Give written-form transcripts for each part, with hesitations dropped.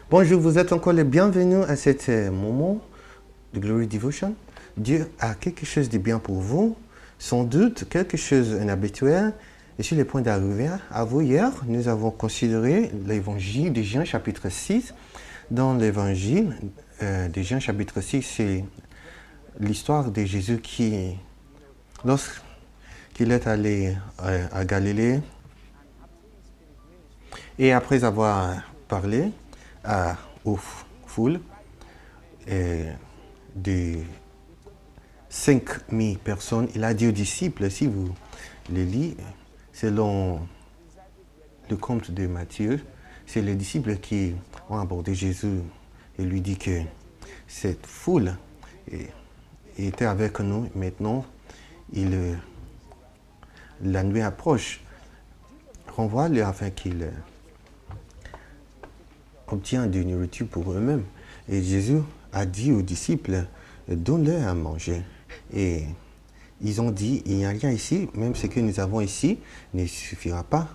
Bonjour, vous êtes encore les bienvenus à cet moment de Glory Devotion. Dieu a quelque chose de bien pour vous, sans doute quelque chose d'inhabituel. Et sur le point d'arriver à vous, hier, nous avons considéré l'évangile de Jean chapitre 6. Dans l'évangile de Jean chapitre 6, c'est l'histoire de Jésus qui, lorsqu'il est allé à Galilée, et après avoir parlé aux foules de 5000 personnes, il a dit aux disciples, si vous le lisez, selon le conte de Matthieu, c'est les disciples qui ont abordé Jésus et lui dit que cette foule était avec nous. Maintenant, la nuit approche. Renvoie-le afin qu'il obtient de nourriture pour eux-mêmes. Et Jésus a dit aux disciples, donne-leur à manger. Et ils ont dit, il n'y a rien ici, même ce que nous avons ici ne suffira pas.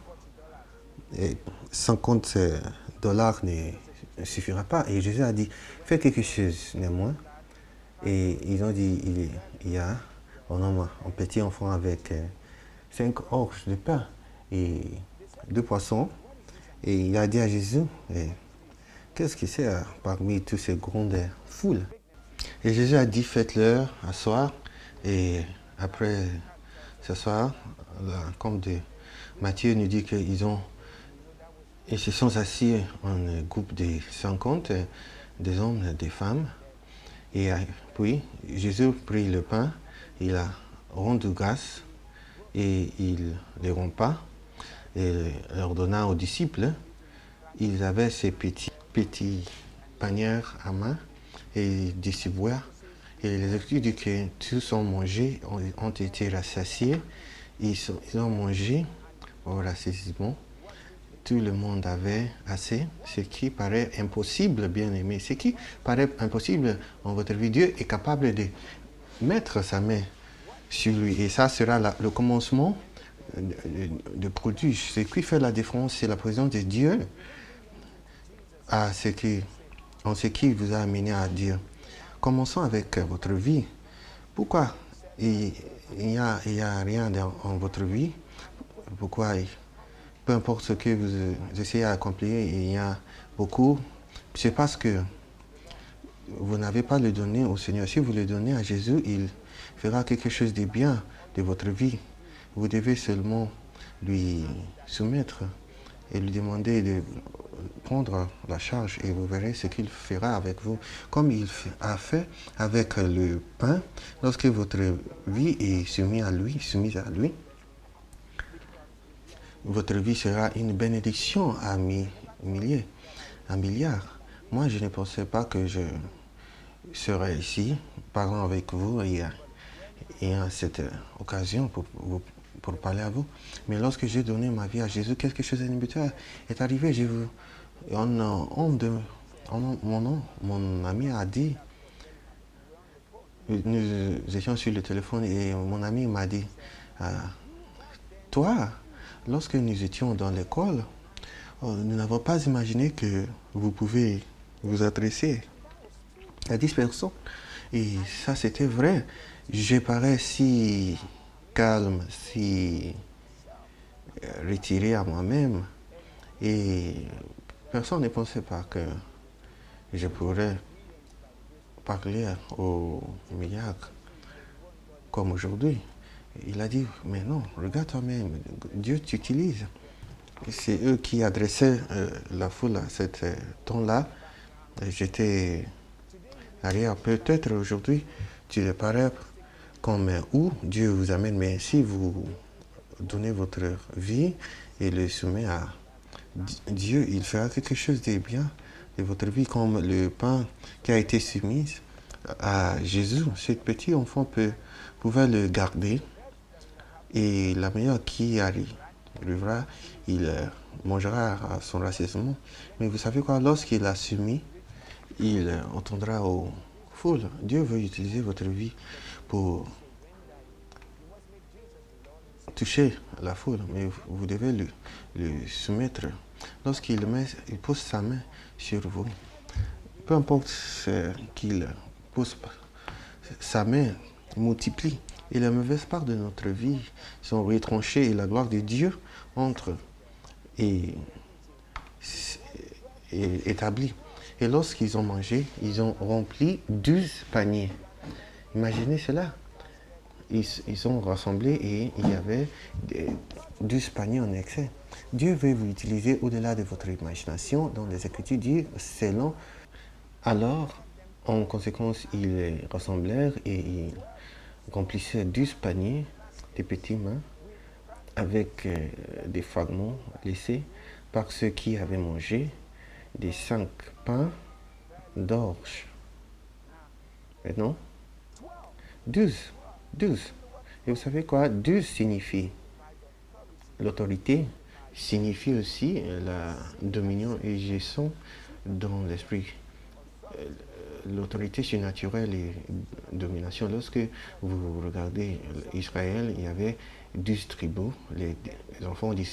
Et $50 ne suffira pas. Et Jésus a dit, fais quelque chose néanmoins. Et ils ont dit, il y a un petit enfant avec 5 orges de pain et 2 poissons. Et il a dit à Jésus, qu'est-ce que c'est parmi toutes ces grandes foules? Et Jésus a dit, faites-leur asseoir. Et après s'asseoir, comme de Matthieu nous dit qu'ils se sont assis en groupe de 50, des hommes, des femmes. Et puis Jésus prit le pain, il a rendu grâce et il les rompa et leur donna aux disciples. Ils avaient ces petits paniers à main et ils distribuaient. Et les Écritures disent que tous ont mangé, ont été rassasiés. Ils ont mangé au rassasiement. Tout le monde avait assez, ce qui paraît impossible, bien aimé. Ce qui paraît impossible en votre vie, Dieu est capable de mettre sa main sur lui. Et ça sera le commencement de produit. Ce qui fait la différence, c'est la présence de Dieu en ce qui vous a amené à dire. Commençons avec votre vie. Pourquoi il n'y a rien dans votre vie? Pourquoi peu importe ce que vous essayez d'accomplir, il y a beaucoup. C'est parce que vous n'avez pas le donné au Seigneur. Si vous le donnez à Jésus, il fera quelque chose de bien de votre vie. Vous devez seulement lui soumettre et lui demander de prendre la charge et vous verrez ce qu'il fera avec vous. Comme il a fait avec le pain, lorsque votre vie est soumise à lui, votre vie sera une bénédiction à milliers, à milliards. Moi, je ne pensais pas que je serais ici, parlant avec vous et à cette occasion pour parler à vous. Mais lorsque j'ai donné ma vie à Jésus, quelque chose d'inhabituel est arrivé. Mon ami a dit, nous étions sur le téléphone et mon ami m'a dit, toi, lorsque nous étions dans l'école, nous n'avons pas imaginé que vous pouvez vous adresser à 10 personnes. Et ça, c'était vrai. Je parais si calme, si retiré à moi-même. Et personne ne pensait pas que je pourrais parler aux milliards comme aujourd'hui. Il a dit, mais non, regarde toi-même, Dieu t'utilise. C'est eux qui adressaient la foule à cet temps-là. J'étais arrière. Peut-être aujourd'hui, tu le parais comme où Dieu vous amène, mais si vous donnez votre vie et le soumettez à Dieu, il fera quelque chose de bien de votre vie, comme le pain qui a été soumis à Jésus. Ce petit enfant pouvait le garder et la meilleure qui arrivera, il mangera à son rassasiement. Mais vous savez quoi, lorsqu'il a soumis, il entendra aux foules. Dieu veut utiliser votre vie pour toucher la foule, mais vous devez le soumettre il pose sa main sur vous, peu importe ce qu'il pose, sa main multiplie. Et les mauvaises parts de notre vie sont retranchées et la gloire de Dieu entre et établie. Et lorsqu'ils ont mangé, ils ont rempli 12 paniers. Imaginez cela. Ils ont rassemblé et il y avait 12 paniers en excès. Dieu veut vous utiliser au-delà de votre imagination. Dans les Écritures dit selon. Alors, en conséquence, ils rassemblèrent et ils remplissaient 12 paniers, des petits mains, avec des fragments laissés par ceux qui avaient mangé, des 5 pains d'orge. Maintenant, 12. 12. Et vous savez quoi? 12 signifie l'autorité, signifie aussi la dominion et gestion dans l'esprit. L'autorité surnaturelle et domination. Lorsque vous regardez Israël, il y avait 12 tribus, les enfants de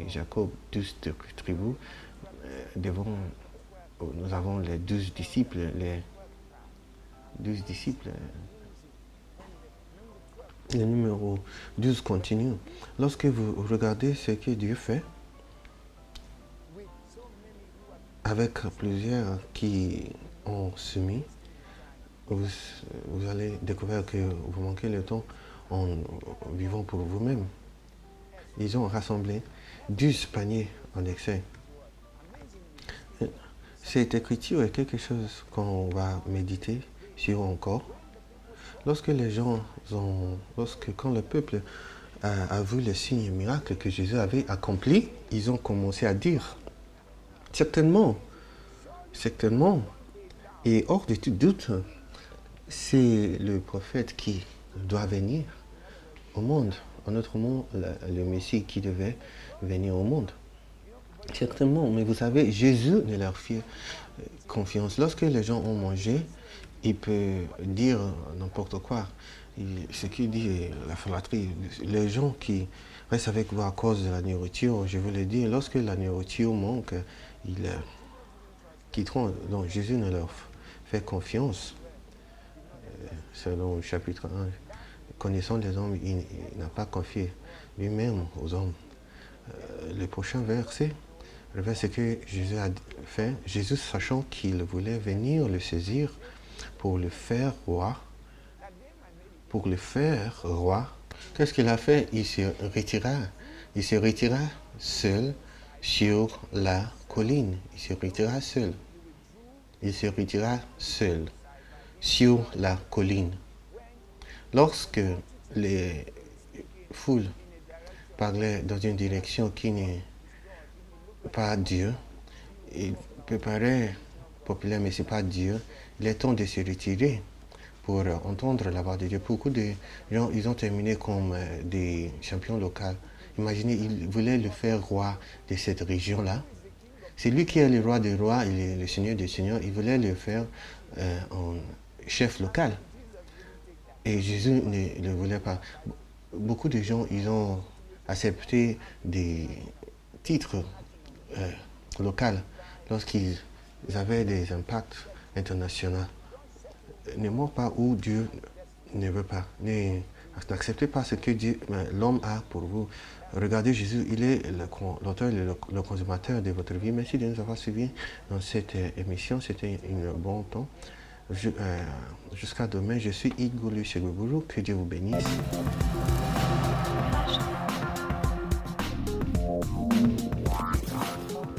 Jacob, 12 tribus. Nous avons les 12 disciples, le numéro 12 continue. Lorsque vous regardez ce que Dieu fait, avec plusieurs qui ont semé, vous allez découvrir que vous manquez le temps en vivant pour vous-même. Ils ont rassemblé 12 paniers en excès. Cette écriture est quelque chose qu'on va méditer sur encore. Quand le peuple a vu les signes et miracles que Jésus avait accomplis, ils ont commencé à dire, certainement, et hors de tout doute, c'est le prophète qui doit venir au monde. En autre mot, le Messie qui devait venir au monde. Certainement, mais vous savez, Jésus ne leur fit confiance. Lorsque les gens ont mangé, il peut dire n'importe quoi. Ce qu'il dit est la flatterie. Les gens qui restent avec vous à cause de la nourriture, je veux le dire, lorsque la nourriture manque, ils quitteront. Donc Jésus ne leur fait confiance. Selon le chapitre 1, connaissant les hommes, il n'a pas confié lui-même aux hommes. Le prochain verset, le verset que Jésus a fait, Jésus sachant qu'il voulait venir le saisir pour le faire roi, qu'est-ce qu'il a fait? Il se retira seul sur la colline. Il se retira seul sur la colline. Lorsque les foules parlaient dans une direction qui n'est pas Dieu, il peut paraître populaire, mais ce n'est pas Dieu, il est temps de se retirer pour entendre la voix de Dieu. Beaucoup de gens, ils ont terminé comme des champions locaux. Imaginez, ils voulaient le faire roi de cette région-là. C'est lui qui est le roi des rois, il est le seigneur des seigneurs. Il voulait le faire en chef local. Et Jésus ne le voulait pas. Beaucoup de gens, ils ont accepté des titres locaux lorsqu'ils avaient des impacts internationaux. Ne mort pas où Dieu ne veut pas. N'acceptez pas ce que l'homme a pour vous. Regardez Jésus, il est l'auteur et le consommateur de votre vie. Merci de nous avoir suivis dans cette émission. C'était un bon temps. Jusqu'à demain, je suis Igor Luchegobourou. Que Dieu vous bénisse.